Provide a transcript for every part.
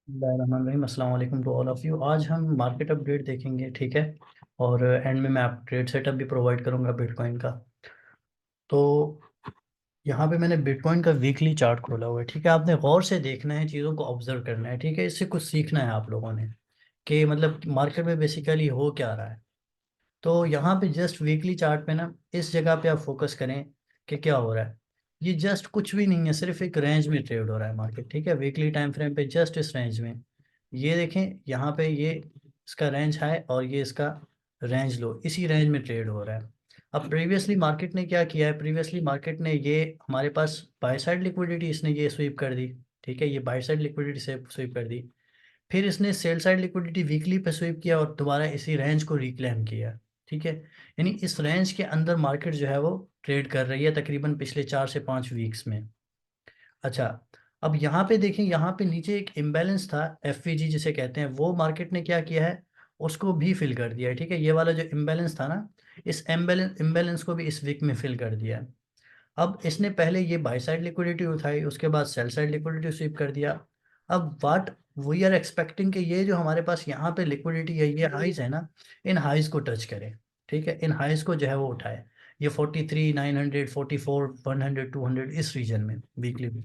बिस्मिल्लाहिर्रहमानिर्रहीम, अस्सलाम वालेकुम टू ऑल ऑफ़ यू। आज हम मार्केट अपडेट देखेंगे, ठीक है। और एंड में मैं आप ट्रेड सेटअप भी प्रोवाइड करूंगा बिटकॉइन का। तो यहाँ पे मैंने बिटकॉइन का वीकली चार्ट खोला हुआ है, ठीक है। आपने गौर से देखना है, चीज़ों को ऑब्जर्व करना है, ठीक है। इससे कुछ सीखना है आप लोगों ने कि मतलब मार्केट में बेसिकली हो क्या रहा है। तो यहाँ पे जस्ट वीकली चार्ट पे ना इस जगह पे आप फोकस करें कि क्या हो रहा है। ये जस्ट कुछ भी नहीं है, सिर्फ एक रेंज में ट्रेड हो रहा है मार्केट, ठीक है। वीकली टाइम फ्रेम पे जस्ट इस रेंज में ये देखें, यहाँ पे ये इसका रेंज हाई और ये इसका रेंज लो, इसी रेंज में ट्रेड हो रहा है। अब प्रीवियसली मार्केट ने क्या किया है, प्रीवियसली मार्केट ने ये हमारे पास बाय साइड लिक्विडिटी इसने ये स्वीप कर दी, ठीक है। ये बाय साइड लिक्विडिटी से स्वीप कर दी। फिर इसने सेल साइड लिक्विडिटी वीकली पे स्वीप किया और दोबारा इसी रेंज को रिक्लेम किया, ठीक है। यानी इस रेंज के अंदर मार्केट जो है वो ट्रेड कर रही है तकरीबन पिछले 4 से 5 वीक्स में। अच्छा, अब यहाँ पे देखें, यहाँ पे नीचे एक इम्बैलेंस था, एफवीजी जिसे कहते हैं, वो मार्केट ने क्या किया है, उसको भी फिल कर दिया है, ठीक है। ये वाला जो इम्बैलेंस था ना, इस इम्बैलेंस को भी इस वीक में फिल कर दिया है। अब इसने पहले ये बाय साइड लिक्विडिटी उठाई, उसके बाद सेल साइड लिक्विडिटी स्वीप कर दिया। अब वाट वी आर एक्सपेक्टिंग कि ये जो हमारे पास यहाँ पे लिक्विडिटी है, ये हाइज है ना, इन हाइज को टच करे, ठीक है। इन हाइज को जो है वो उठाए, ये 43 900 44 100 200 इस रीजन में वीकली में।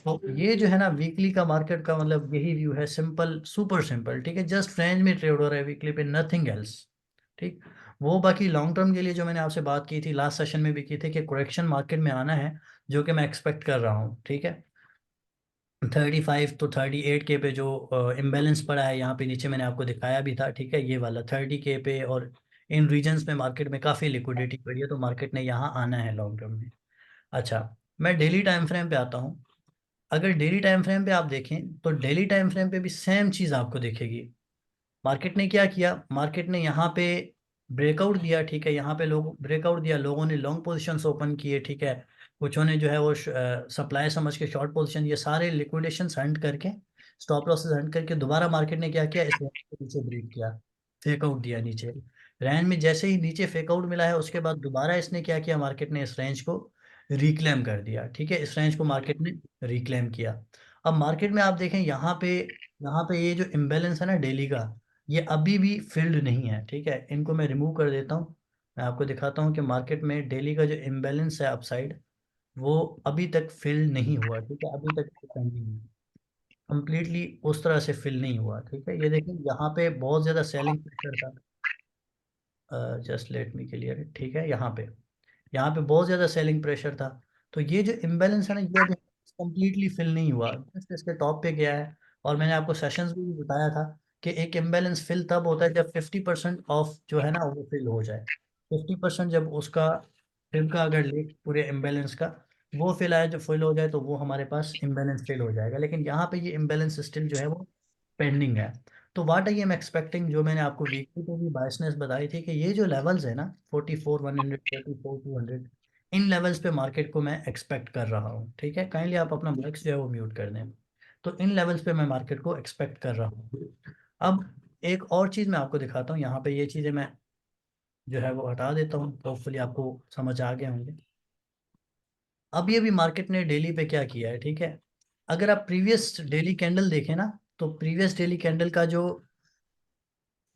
तो ये जो है ना वीकली का मार्केट का मतलब यही व्यू है, सिंपल, सुपर सिंपल, ठीक है। जस्ट रेंज में ट्रेड हो रहा है वीकली पे, नथिंग एल्स, ठीक। वो बाकी लॉन्ग टर्म के लिए जो मैंने आपसे बात की थी लास्ट सेशन में भी की थी कि करेक्शन मार्केट में आना है, जो कि मैं एक्सपेक्ट कर रहा हूँ, ठीक है। 35 to 38 के पे जो इम्बेलेंस पड़ा है यहाँ पे नीचे मैंने आपको दिखाया भी था, ठीक है। ये वाला 30 के पे और इन रीजन्स में मार्केट में काफ़ी लिक्विडिटी पड़ी है, तो मार्केट ने यहाँ आना है लॉन्ग टर्म में। अच्छा, मैं डेली टाइम फ्रेम पे आता हूँ। अगर डेली टाइम फ्रेम पे आप देखें तो डेली टाइम फ्रेम पे भी सेम चीज़ आपको दिखेगी। मार्केट ने क्या किया, मार्केट ने यहाँ पे ब्रेकआउट दिया, ठीक है। यहाँ पे लोग ब्रेकआउट दिया, लोगों ने लॉन्ग पोजीशंस ओपन किए, ठीक है। कुछों ने जो है वो सप्लाई समझ के शॉर्ट पोजीशन, ये सारे लिक्विडेशन हंट करके, स्टॉप लॉसेस हंट करके दोबारा मार्केट ने क्या किया, इस रेंज के नीचे ब्रेक किया, फेक आउट दिया नीचे। रेंज में जैसे ही नीचे फेक आउट मिला है, उसके बाद दोबारा इसने क्या किया, मार्केट ने इस रेंज को रिक्लेम कर दिया, ठीक है। इस रेंज को मार्केट ने रिक्लेम किया। अब मार्केट में आप देखें, यहाँ पे ये जो इम्बेलेंस है ना डेली का, ये अभी भी फिल्ड नहीं है, ठीक है। इनको मैं रिमूव कर देता हूँ। मैं आपको दिखाता हूँ कि मार्केट में डेली का जो इम्बेलेंस है अपसाइड, वो अभी तक फिल नहीं हुआ, ठीक है। अभी तक पेंडिंग है, कंप्लीटली उस तरह से फिल नहीं हुआ, ठीक है। ये देखिए, यहाँ पे बहुत ज़्यादा सेलिंग प्रेशर था। Just let me clear it, ठीक है। यहाँ पे बहुत ज़्यादा सेलिंग प्रेशर था। तो ये जो इम्बेलेंस है ना, ये अभी कम्प्लीटली फिल नहीं हुआ, जस्ट इसके टॉप पे गया है। और मैंने आपको सेशंस में भी बताया था कि एक इम्बेलेंस फिल तब होता है जब 50% ऑफ जो है ना वो फिल हो जाए। 50% जब उसका फिल का अगर लेट पूरे इम्बेलेंस का वो फिल आए, जो फिल हो जाए, तो वो हमारे पास इम्बेलेंस फिल हो जाएगा। लेकिन यहाँ पे ये इम्बेलेंस स्टिल जो है वो पेंडिंग है। तो वाट आई एम एक्सपेक्टिंग, जो मैंने आपको वीकली पे भी बायसनेस बताई थी कि ये जो लेवल्स है ना, 44 100 44 200, इन लेवल्स पे मार्केट को मैं एक्सपेक्ट कर रहा हूँ, ठीक है। काइंडली आप अपना माइक्स जो है वो म्यूट कर दें। तो इन लेवल्स पे मैं मार्केट को एक्सपेक्ट कर रहा हूँ। अब एक और चीज़ मैं आपको दिखाता हूँ, यहाँ पे ये चीज़ें मैं जो है वो हटा देता हूँ, होपफुली आपको समझ आ गए होंगे। अब ये भी मार्केट ने डेली पे क्या किया है, ठीक है। अगर आप प्रीवियस डेली कैंडल देखें ना, तो प्रीवियस डेली कैंडल का जो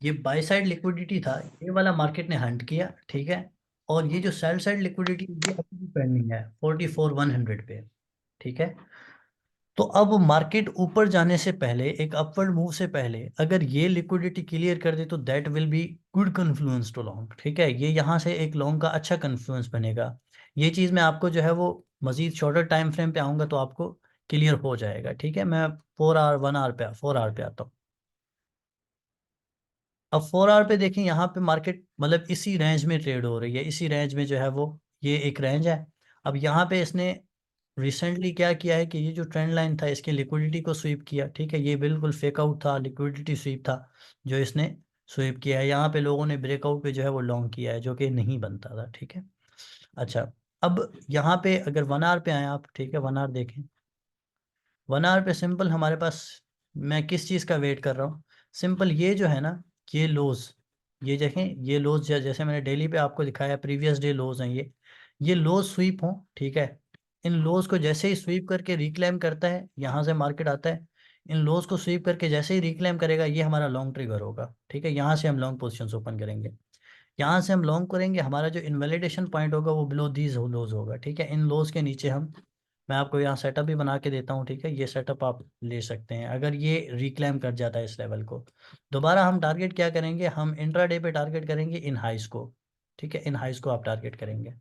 ये बाय साइड लिक्विडिटी था, ये वाला मार्केट ने हंट किया, ठीक है। और ये जो सेल साइड लिक्विडिटी, ये अभी भी पेंडिंग है 44 100 पे, ठीक है। तो अब मार्केट ऊपर जाने से पहले, एक अपवर्ड मूव से पहले, अगर ये लिक्विडिटी क्लियर कर दे तो that will be good confluence to long, ठीक है। ये यहाँ से एक लॉन्ग का अच्छा कन्फ्लुएंस बनेगा। ये चीज़ मैं आपको जो है वो मजीद शॉर्टर टाइम फ्रेम पे आऊँगा तो आपको क्लियर हो जाएगा, ठीक है। मैं 4 आवर 1 आवर पे 4 आवर पे आता हूँ। अब 4 आवर पे देखें, यहाँ पे मार्केट मतलब इसी रेंज में ट्रेड हो रही है, इसी रेंज में जो है वो ये एक रेंज है। अब यहाँ पे इसने रिसेंटली क्या किया है कि ये जो ट्रेंड लाइन था, इसकी लिक्विडिटी को स्वीप किया, ठीक है। ये बिल्कुल फेक आउट था, लिक्विडिटी स्वीप था जो इसने स्वीप किया है। यहाँ पे लोगों ने ब्रेकआउट पे जो है वो लॉन्ग किया है, जो कि नहीं बनता था, ठीक है। अच्छा, अब यहाँ पे अगर 1 आवर पे आए आप, ठीक है, 1 आवर देखें। 1 आवर पे सिंपल हमारे पास, मैं किस चीज़ का वेट कर रहा हूँ, सिंपल ये जो है ना, ये लोज, ये देखें, ये लोज जैसे मैंने डेली पे आपको दिखाया, प्रीवियस डे लोज हैं ये लोज स्वीप हों, ठीक है। इन लोज को जैसे ही स्वीप करके रिक्लेम करता है, यहाँ से मार्केट आता है, इन लोज को स्वीप करके जैसे ही रिक्लेम करेगा, ये हमारा लॉन्ग ट्रिगर होगा, ठीक है। यहाँ से हम लॉन्ग पोजिशन ओपन करेंगे, यहाँ से हम लॉन्ग करेंगे, हमारा जो इनवैलिडेशन पॉइंट होगा वो बिलो दीज लोज होगा, ठीक है। इन लोज के नीचे हम, मैं आपको यहाँ सेटअप भी बना के देता हूँ, ठीक है। ये सेटअप आप ले सकते हैं। अगर ये रिक्लेम कर जाता है इस लेवल को, दोबारा हम टारगेट क्या करेंगे, हम इंट्राडे पे टारगेट करेंगे इन हाइस को, ठीक है। इन हाइस को आप टारगेट करेंगे।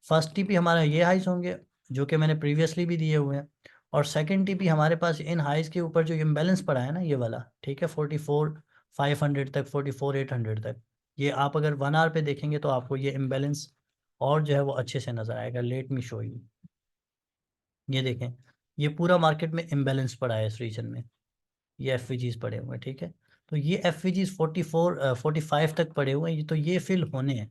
फर्स्ट टीपी हमारा ये हाइस होंगे जो कि मैंने प्रीवियसली भी दिए हुए हैं, और सेकंड टीपी हमारे पास इन हाइस के ऊपर जो इम्बैलेंस पड़ा है ना ये वाला, ठीक है, 44,500 तक, 44,800 तक। ये आप अगर 1 आवर पे देखेंगे तो आपको ये इम्बैलेंस और जो है वो अच्छे से नजर आएगा। Let me show you. ये देखें, ये पूरा मार्केट में इम्बैलेंस पड़ा है इस रीजन में, ये एफ पड़े हुए हैं, ठीक है। तो ये एफ 45 तक पड़े हुए हैं, तो ये फिल होने हैं,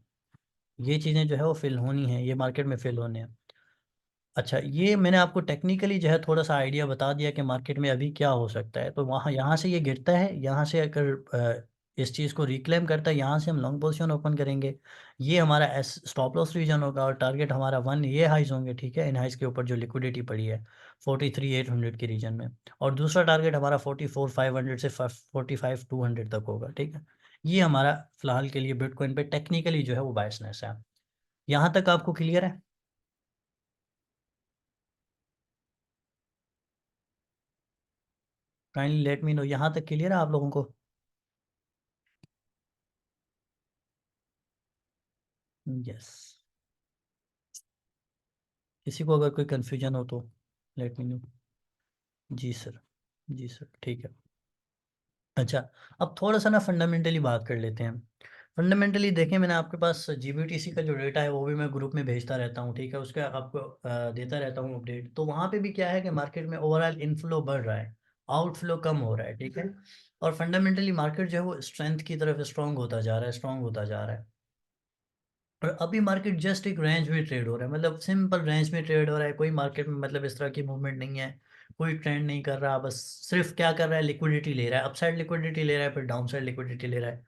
ये चीज़ें जो है वो फिल होनी है, ये मार्केट में फिल होने हैं। अच्छा, ये मैंने आपको टेक्निकली जो है थोड़ा सा आइडिया बता दिया कि मार्केट में अभी क्या हो सकता है। तो वहाँ, यहाँ से ये गिरता है, यहाँ से अगर इस चीज़ को रिक्लेम करता है, यहाँ से हम लॉन्ग पोजीशन ओपन करेंगे। ये हमारा एस स्टॉप लॉस रीजन होगा, और टारगेट हमारा 1 ये हाइज होंगे, ठीक है। इन हाइज के ऊपर जो लिक्विडिटी पड़ी है 43,800 के रीजन में, और दूसरा टारगेट हमारा 44,500 से 45,200 तक होगा, ठीक है। ये हमारा फिलहाल के लिए बिटकॉइन पे टेक्निकली जो है वो बायसनेस है। यहाँ तक आपको क्लियर है? काइंडली लेट मी नो, यहाँ तक क्लियर है आप लोगों को? यस। किसी को अगर कोई कन्फ्यूजन हो तो लेट मी नो। जी सर, जी सर, ठीक है। अच्छा, अब थोड़ा सा ना फंडामेंटली बात कर लेते हैं। फंडामेंटली देखें, मैंने आपके पास जीबीटीसी का जो डेटा है वो भी मैं ग्रुप में भेजता रहता हूँ, ठीक है। उसका आपको देता रहता हूँ अपडेट। तो वहाँ पे भी क्या है कि मार्केट में ओवरऑल इनफ्लो बढ़ रहा है, आउटफ्लो कम हो रहा है, ठीक है। और फंडामेंटली मार्केट जो है वो स्ट्रेंथ की तरफ स्ट्रांग होता जा रहा है, स्ट्रांग होता जा रहा है। और अभी मार्केट जस्ट एक रेंज में ट्रेड हो रहा है, मतलब सिंपल रेंज में ट्रेड हो रहा है। कोई मार्केट में मतलब इस तरह की मूवमेंट नहीं है, कोई ट्रेंड नहीं कर रहा, बस सिर्फ क्या कर रहा है, लिक्विडिटी ले रहा है, अपसाइड लिक्विडिटी ले रहा है, फिर डाउन साइड लिक्विडिटी ले रहा है।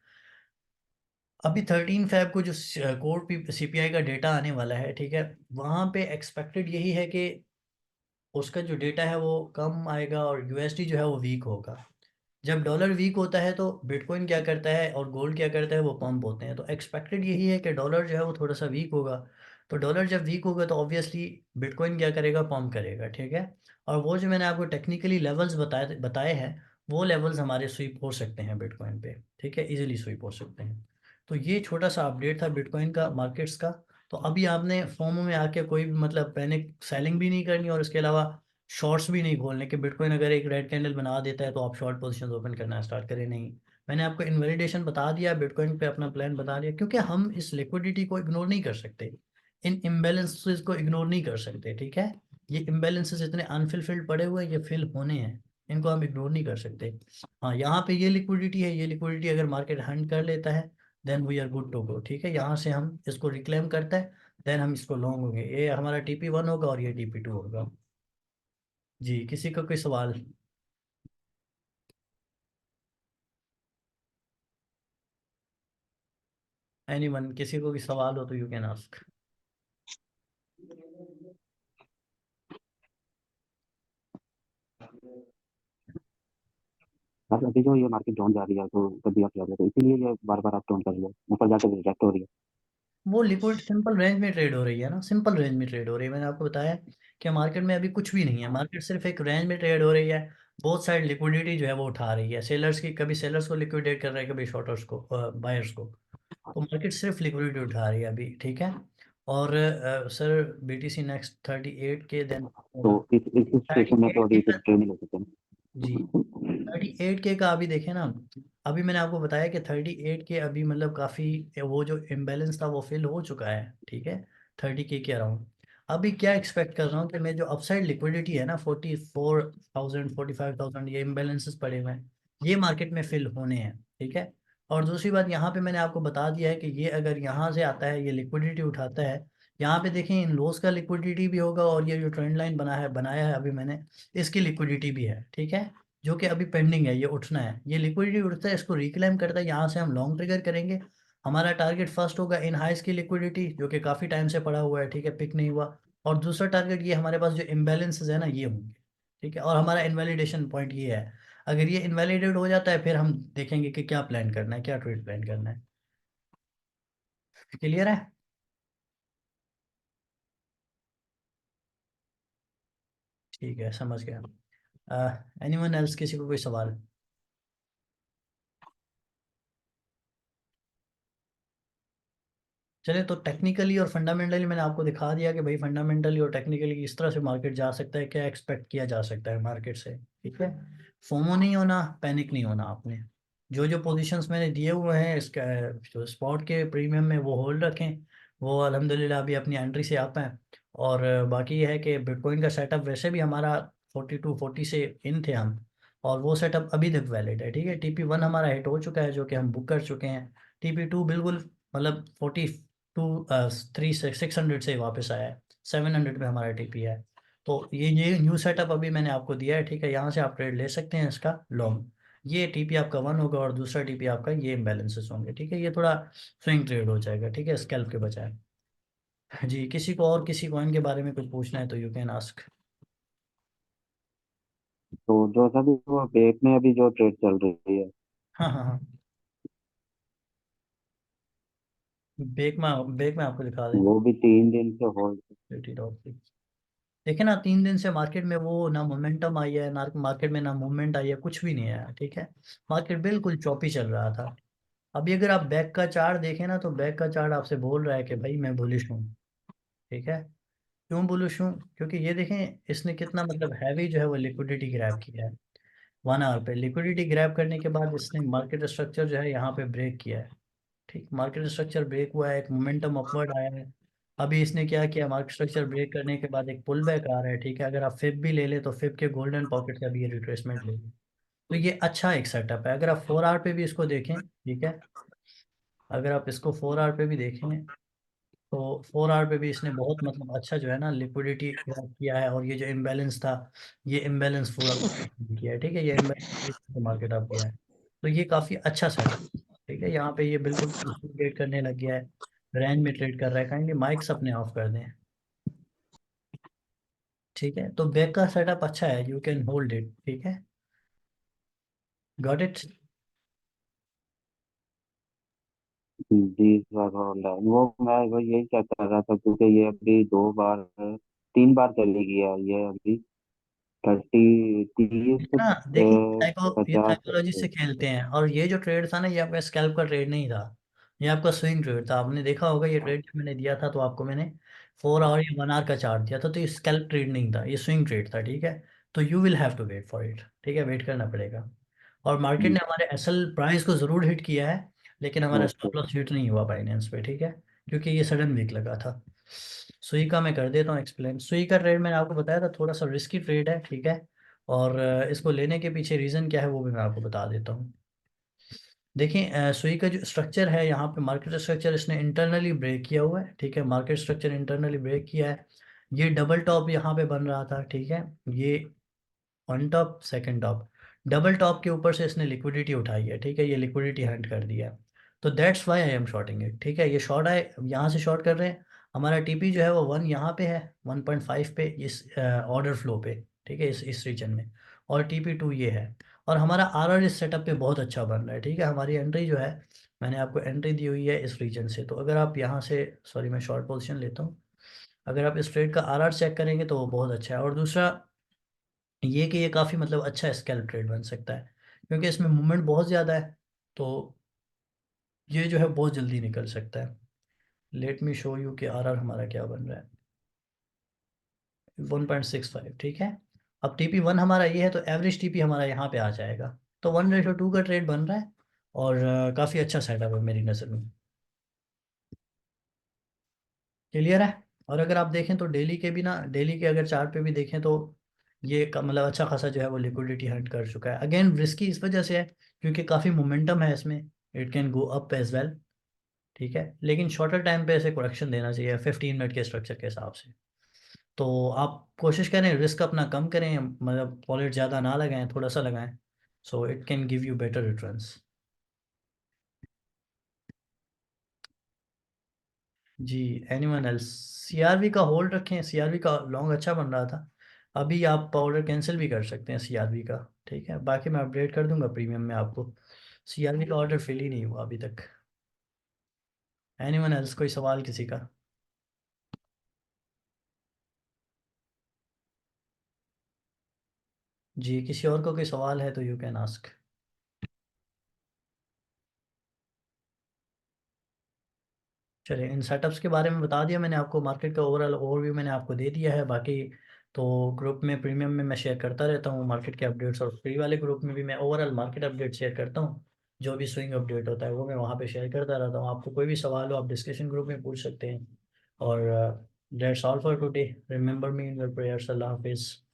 अभी 13 फेब को जो कोर सीपीआई का डेटा आने वाला है, ठीक है, वहाँ पे एक्सपेक्टेड यही है कि उसका जो डेटा है वो कम आएगा और यूएसडी जो है वो वीक होगा। जब डॉलर वीक होता है तो बिटकॉइन क्या करता है और गोल्ड क्या करता है, वो पंप होते हैं। तो एक्सपेक्टेड यही है कि डॉलर जो है वो थोड़ा सा वीक होगा। तो डॉलर जब वीक होगा तो ऑब्वियसली बिटकॉइन क्या करेगा, पंप करेगा, ठीक है। और वो जो मैंने आपको टेक्निकली लेवल्स बताए बताए हैं, वो लेवल्स हमारे स्वीप हो सकते हैं बिटकॉइन पे, ठीक है, इजीली स्वीप हो सकते हैं। तो ये छोटा सा अपडेट था बिटकॉइन का, मार्केट्स का। तो अभी आपने फॉर्म में आके कोई भी मतलब पैनिक सेलिंग भी नहीं करनी, और इसके अलावा शॉर्ट्स भी नहीं खोलने के। बिटकॉइन अगर एक रेड कैंडल बना देता है तो आप शॉर्ट पोजीशन ओपन करना स्टार्ट करें, नहीं। मैंने आपको इनवैलिडेशन बता दिया, बिटकॉइन पे अपना प्लान बता दिया, क्योंकि हम इस लिक्विडिटी को इग्नोर नहीं कर सकते, इन इम्बेलेंसेस को इग्नोर नहीं कर सकते, ठीक है। ये इम्बेलेंसेस इतने अनफिलफिल्ड पड़े हुए हैं, ये फिल होने हैं, इनको हम इग्नोर नहीं कर सकते। हाँ, यहाँ पे ये लिक्विडिटी है, ये लिक्विडिटी अगर मार्केट हंड कर लेता है then we are good to go, ठीक है। यहाँ से हम इसको रिक्लेम करता है, देन हम इसको लॉन्ग होंगे। ये हमारा TP1 होगा और ये TP2 होगा। जी, किसी का कोई सवाल? एनीवन, किसी को भी सवाल हो तो यू कैन आस्क। बस अभी जो ये मार्केट डाउन जा रही है तो तभी आप जा रहे हो, तो इसीलिए ये बार बार आप डाउन कर रही है, ऊपर जाकर रिजेक्ट हो रही है। वो लिक्विड सिंपल रेंज में ट्रेड हो रही है ना, सिंपल रेंज में ट्रेड हो रही है। मैंने आपको बताया कि मार्केट में अभी कुछ भी नहीं है, मार्केट सिर्फ एक रेंज में ट्रेड हो रही है। बोथ साइड लिक्विडिटी जो है वो उठा रही है, सेलर्स की, कभी सेलर्स को लिक्विडेट कर रहा है, कभी शॉर्टर्स को, बायर्स को। तो मार्केट सिर्फ लिक्विडिटी उठा रही है अभी, ठीक है। और सर, BTC नेक्स्ट 38 के देन तो होगा। इस सिचुएशन थर्टी में तो एट अभी कुछ ट्रेड नहीं ले सकते जी, हैं। 38K का अभी देखें ना। अभी मैंने आपको बताया कि 38K अभी मतलब काफ़ी, वो जो इम्बैलेंस था वो फिल हो चुका है, ठीक है, 30K के अराउंड। अभी क्या एक्सपेक्ट कर रहा हूँ कि मैं जो अपसाइड लिक्विडिटी है ना, 44,000 45,000, ये इम्बैलेंसेस पड़े हुए हैं, ये मार्केट में फिल होने हैं, ठीक है। और दूसरी बात, यहाँ पे मैंने आपको बता दिया है कि ये अगर यहाँ से आता है, ये लिक्विडिटी उठाता है, यहाँ पे देखें इन लोस का लिक्विडिटी भी होगा, और ये जो ट्रेंड लाइन बनाया है अभी मैंने, इसकी लिक्विडिटी भी है, ठीक है, जो कि अभी पेंडिंग है, ये उठना है। ये लिक्विडिटी उठता है, इसको रिक्लेम करता है, यहाँ से हम लॉन्ग ट्रिगर करेंगे। हमारा टारगेट फर्स्ट होगा इन हाइस की लिक्विडिटी, जो कि काफ़ी टाइम से पड़ा हुआ है, ठीक है, पिक नहीं हुआ। और दूसरा टारगेट ये हमारे पास जो इम्बैलेंसेस है ना, ये होंगे, ठीक है। और हमारा इनवैलिडेशन पॉइंट ये है, अगर ये इनवैलिडेट हो जाता है फिर हम देखेंगे कि क्या प्लान करना है, क्या ट्रेड प्लान करना है। क्लियर है? ठीक है, समझ गया। एनीवन एल्स, किसी को कोई सवाल? चलिए, तो टेक्निकली और फंडामेंटली मैंने आपको दिखा दिया कि भाई फंडामेंटली और टेक्निकली किस तरह से मार्केट जा सकता है, क्या एक्सपेक्ट किया जा सकता है मार्केट से। ठीक है, फोमो नहीं होना, पैनिक नहीं होना आपने। जो जो पोजीशंस मैंने दिए हुए हैं इसका, जो स्पॉट के प्रीमियम में, वो होल्ड रखें। वो अल्हम्दुलिल्लाह अभी अपनी एंट्री से आप हैं। और बाकी ये है कि बिटकॉइन का सेटअप वैसे भी हमारा 42-40 से इन थे हम, और वो सेटअप अभी तक वैलिड है। ठीक है, TP1 हमारा हिट हो चुका है जो कि हम बुक कर चुके हैं। TP2 बिल्कुल मतलब 600 से वापस आया है, 700 पे हमारा TP है। तो ये न्यू सेटअप अभी मैंने आपको दिया है। ठीक है, यहाँ से आप ट्रेड ले सकते हैं इसका लॉन्ग। ये TP आपका 1 होगा और दूसरा TP आपका, ये इम्बैलेंसेस होंगे। ठीक है, ये थोड़ा स्विंग ट्रेड हो जाएगा। ठीक है, स्कैल्प के बजाय। जी, किसी को और किसी कॉइन के बारे में कुछ पूछना है तो यू कैन आस्क। तो जो सभी वो बेक में अभी जो ट्रेड चल रही है, हाँ हाँ हाँ, बेक में आपको दिखा दें। वो भी 3 दिन से होल्ड। देखिए ना, 3 दिन से मार्केट में वो ना मोमेंटम आई है, ना मार्केट में ना मूवमेंट आई है, कुछ भी नहीं आया। ठीक है, मार्केट बिल्कुल चौपी चल रहा था। अभी अगर आप बैक का चार्ट देखें ना, तो बैक का चार्ट आपसे बोल रहा है कि भाई मैं बुलिश हूँ। ठीक है, क्यों बुलिश हूँ? क्योंकि ये देखें इसने कितना मतलब हैवी जो है वो लिक्विडिटी ग्रैब किया है। 1 आवर पे लिक्विडिटी ग्रैब करने के बाद इसने मार्केट स्ट्रक्चर जो है यहाँ पे ब्रेक किया है। ठीक, मार्केट स्ट्रक्चर ब्रेक हुआ है, एक मोमेंटम अपवर्ड आया है। अभी इसने क्या किया, मार्केट स्ट्रक्चर ब्रेक करने के बाद एक पुल बैक आ रहा है। ठीक है, अगर आप फिब भी ले ले तो फिब के गोल्डन पॉकेट से अभी ये रिट्रेसमेंट ले लें। तो ये अच्छा एक सेटअप है। अगर आप 4 आवर पे भी इसको देखें, ठीक है, अगर आप इसको 4 आवर पे भी देखें, तो 4 आवर पे भी इसने बहुत मतलब अच्छा जो है ना लिक्विडिटी ग्रैब किया है। और ये जो इम्बैलेंस था, ये इम्बैलेंस पूरा किया है। ठीक है, ये इम्बैलेंस मार्केट अप गया है। तो ये काफ़ी अच्छा सेटअप। ठीक है, यहाँ पे ये बिल्कुल ट्रेड करने लग गया है, रेंज में ट्रेड कर रहा है। काइंडली माइक्स अपने ऑफ कर दें। ठीक है, तो बैक का सेटअप अच्छा है, यू कैन होल्ड इट। ठीक है, गॉट इट। जी सर, होल्ड है वो। मैं वो यही चेक कर रहा था क्योंकि ये अभी 2 बार 3 बार चली गई है ये अभी। 30, 30, ना देखिए, ये 50। साइकोलॉजी से खेलते हैं। और ये जो ट्रेड था ना, ये आपका स्कैल्प का ट्रेड नहीं था, ये आपका स्विंग ट्रेड था। आपने देखा होगा ये ट्रेड जब मैंने दिया था तो आपको मैंने 4 आवर या 1 आवर का चार्ट दिया था। तो ये स्कैल्प ट्रेड नहीं था, ये स्विंग ट्रेड था। ठीक है, तो you will have to wait for it. ठीक है, वेट करना पड़ेगा। और मार्केट ने हमारे असल प्राइस को ज़रूर हिट किया है, लेकिन हमारा ओके। स्टॉप लॉस हिट नहीं हुआ बाइनेंस पे। ठीक है, क्योंकि ये सडन वीक लगा था। सुई का मैं कर देता हूँ एक्सप्लेन। सुई का ट्रेड मैंने आपको बताया था, थोड़ा सा रिस्की ट्रेड है। ठीक है, और इसको लेने के पीछे रीज़न क्या है वो भी मैं आपको बता देता हूँ। देखिए, सुई का जो स्ट्रक्चर है यहाँ पे, मार्केट स्ट्रक्चर इसने इंटरनली ब्रेक किया हुआ है। ठीक है, मार्केट स्ट्रक्चर इंटरनली ब्रेक किया है। ये डबल टॉप यहाँ पे बन रहा था। ठीक है, ये one top second top, double top के ऊपर से इसने लिक्विडिटी उठाई है। ठीक है, ये लिक्विडिटी हंट कर दिया है। तो that's why I am shorting it. ठीक है, ये शॉर्ट है, यहाँ से शॉर्ट कर रहे हैं। हमारा TP जो है वो 1 यहाँ पे है, 1.5 पे इस ऑर्डर फ्लो पे। ठीक है, इस रीजन में। और TP2 ये है। और हमारा RR इस सेटअप पे बहुत अच्छा बन रहा है। ठीक है, हमारी एंट्री जो है, मैंने आपको एंट्री दी हुई है इस रीजन से। तो अगर आप यहाँ से, सॉरी मैं शॉर्ट पोजीशन लेता हूँ, अगर आप इस ट्रेड का RR चेक करेंगे तो वो बहुत अच्छा है। और दूसरा ये कि ये काफ़ी मतलब अच्छा स्कैल्प ट्रेड बन सकता है, क्योंकि इसमें मूवमेंट बहुत ज़्यादा है। तो ये जो है बहुत जल्दी निकल सकता है। लेट मी शो यू कि RR हमारा क्या बन रहा है। 1.65। ठीक है, अब TP1 हमारा ये है, तो एवरेज TP हमारा यहाँ पे आ जाएगा। तो 1:2 का ट्रेड बन रहा है। और काफ़ी अच्छा सेटअप है मेरी नज़र में। क्लियर है? और अगर आप देखें तो डेली के भी ना, डेली के अगर चार्ट पे भी देखें तो ये मतलब अच्छा खासा जो है वो लिक्विडिटी हंट कर चुका है। अगेन रिस्की इस वजह से है क्योंकि काफ़ी मोमेंटम है इसमें, it can go up as well. ठीक है, लेकिन शॉर्टर टाइम पे ऐसे करेक्शन देना चाहिए 15 मिनट के स्ट्रक्चर के हिसाब से। तो आप कोशिश करें रिस्क अपना कम करें, मतलब वॉलेट ज़्यादा ना लगाएं, थोड़ा सा लगाएं। So it can give you better returns. जी, एनीवन एल्स? CRV का होल्ड रखें, CRV का लॉन्ग अच्छा बन रहा था। अभी आप ऑर्डर कैंसिल भी कर सकते हैं सीआरवी का। ठीक है, बाकी मैं अपडेट कर दूंगा प्रीमियम में आपको। सीआरवी का ऑर्डर फिल ही नहीं हुआ अभी तक। एनीवन एल्स, कोई सवाल किसी का? जी, किसी और को कोई सवाल है तो यू कैन आस्क। चलिए, इन सेटअप्स के बारे में बता दिया मैंने आपको, मार्केट का ओवरऑल ओवरव्यू मैंने आपको दे दिया है। बाकी तो ग्रुप में प्रीमियम में मैं शेयर करता रहता हूँ मार्केट के अपडेट्स, और फ्री वाले ग्रुप में भी मैं ओवरऑल मार्केट अपडेट शेयर करता हूँ। जो भी स्विंग अपडेट होता है वो मैं वहाँ पे शेयर करता रहता हूँ। आपको कोई भी सवाल हो आप डिस्कशन ग्रुप में पूछ सकते हैं। और that's all for today. Remember me in your prayers. Allah हाफिज़।